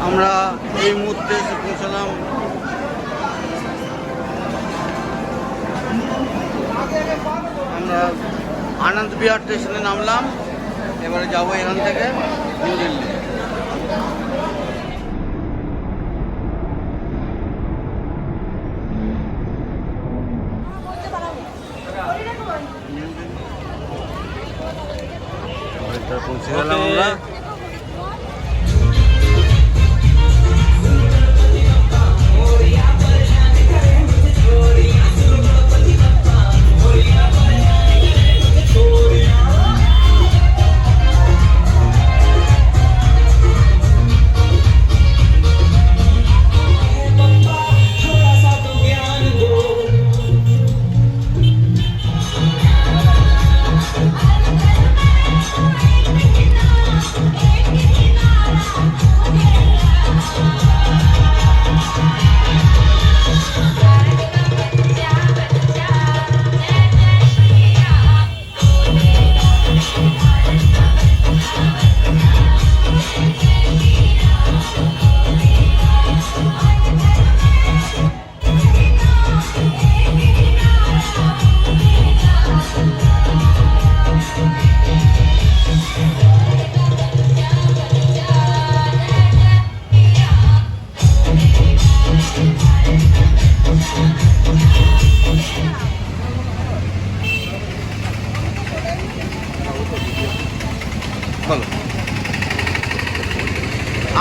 আমরা এই মুহূর্তে এসে পৌঁছলাম আমরা আনন্দ বিহার স্টেশনে নামলাম। এবারে যাবো এখান থেকে নিউ দিল্লি। পৌঁছে গেলাম আমরা।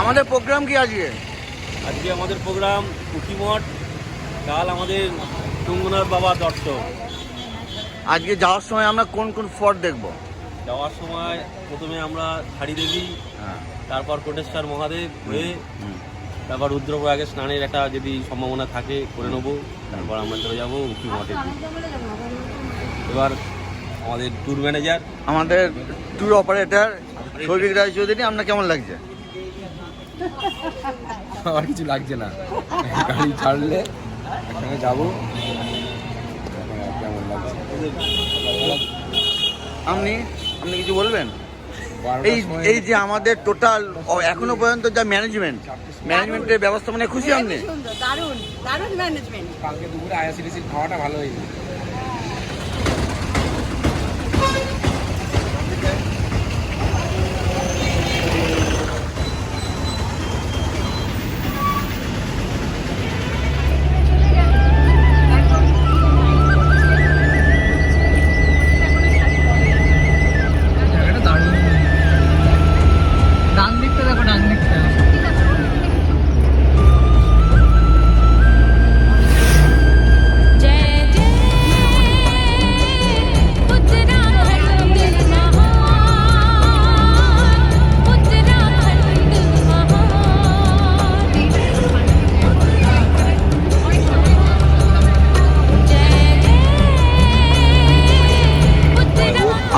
আমাদের প্রোগ্রাম কি আজকে? আজকে আমাদের প্রোগ্রাম কুকিমঠ, কাল আমাদের টুঙ্গনার বাবা দর্শন। আজকে যাওয়ার সময় আমরা কোন কোন স্পট দেখব? যাওয়ার সময় প্রথমে আমরা হাড়ি দেবী, তারপর কোটেশ্বর মহাদেব হয়ে তারপর রুদ্রপ্রয়াগে স্নানের একটা যদি সম্ভাবনা থাকে করে নেবো। তারপর আমরা চলে যাবো কুকিমঠে। এবার আমাদের ট্যুর ম্যানেজার, আমাদের ট্যুর অপারেটর সৌভিক রায়চৌধুরী, আপনার কেমন লাগছে? আমার কিছু লাগছে না, গাড়ি ছাড়লে একসঙ্গে যাবো। কেমন লাগছে? আপনি কিছু বলবেন? এই যে আমাদের টোটাল এখনো পর্যন্ত যা ম্যানেজমেন্টের ব্যবস্থা, মানে খুশি আপনি? দারুণ দারুণ ম্যানেজমেন্ট। কালকে দুপুরে আইআরসিটিসির খাওয়াটা ভালো হয়েছে।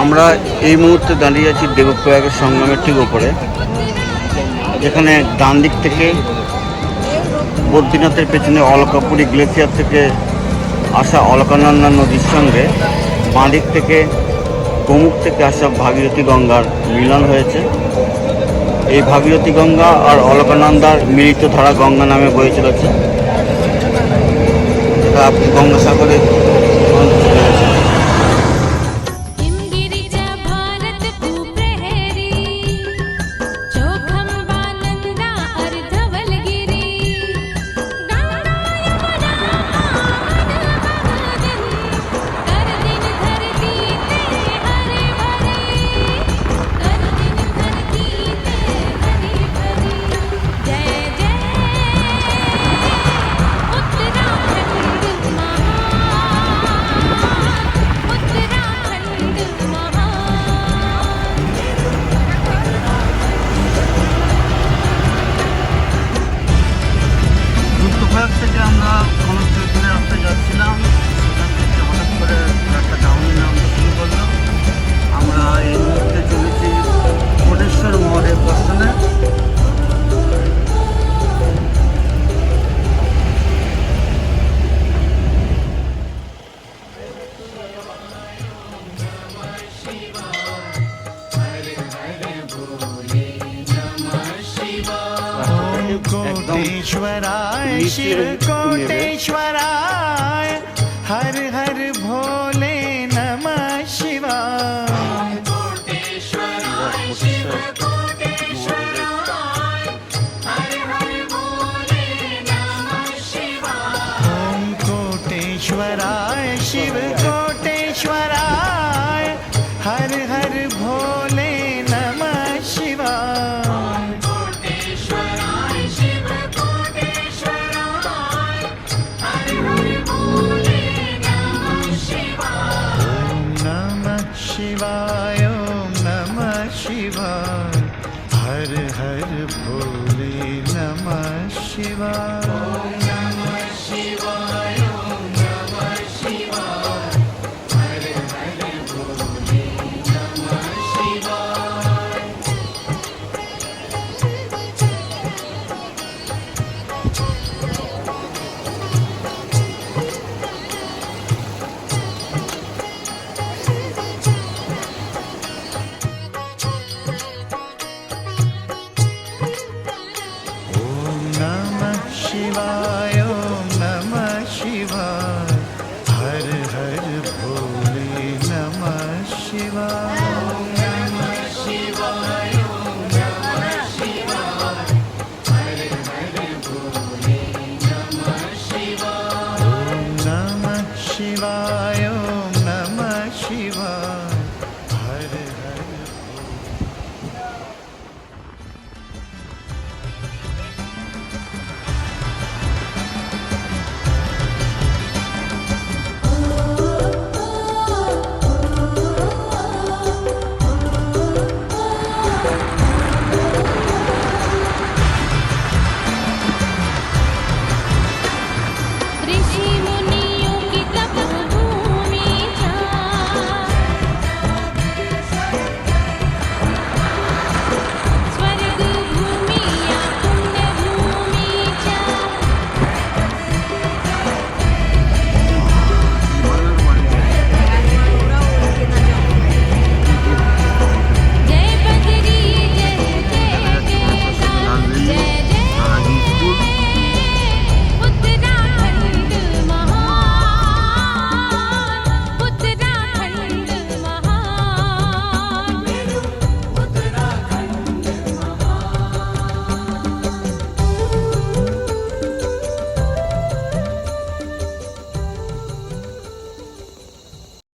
আমরা এই মুহূর্তে দাঁড়িয়ে আছি দেবপ্রয়াগের সঙ্গমের ঠিক ওপরে, যেখানে ডান দিক থেকে বদ্রীনাথের পেছনে অলকাপুরী গ্লেসিয়ার থেকে আসা অলকানন্দা নদীর সঙ্গে বাঁ দিক থেকে গোমুখ থেকে আসা ভাগীরথী গঙ্গার মিলন হয়েছে। এই ভাগীরথী গঙ্গা আর অলকানন্দার মিলিত ধারা গঙ্গা নামে বয়ে চলেছে। গঙ্গাসাগরে যাচ্ছিলাম, সেখান থেকে হঠাৎ করে একটা ডাউনে নামতে শুরু করলো। আমরা এই মুহূর্তে চলেছি কোটেশ্বর মহাদেব দর্শনে। कोटेश्वराय शिव कोटेश्वराय हर हर भोले नमः शिवाय। কোটেশ্বরায় ओम कोटेश्वराय शिव कोटेश्वराय हर हर भोले नमः शिवाय। शिवाय ओम नमः शिवाय हर हर भोले नमः शिवाय। ओम नमः शिवाय ओम नमः शिवाय हर हर भोले नमः शिवाय। शिवाय ओम नमः शिवाय हर हर भोले नमः शिवाय। ओम नमः शिवाय ओम नमः शिवाय हर हर भोले नमः शिवाय। ओम नमः शिवाय ओम नमः शिवाय हर हर। ऋषि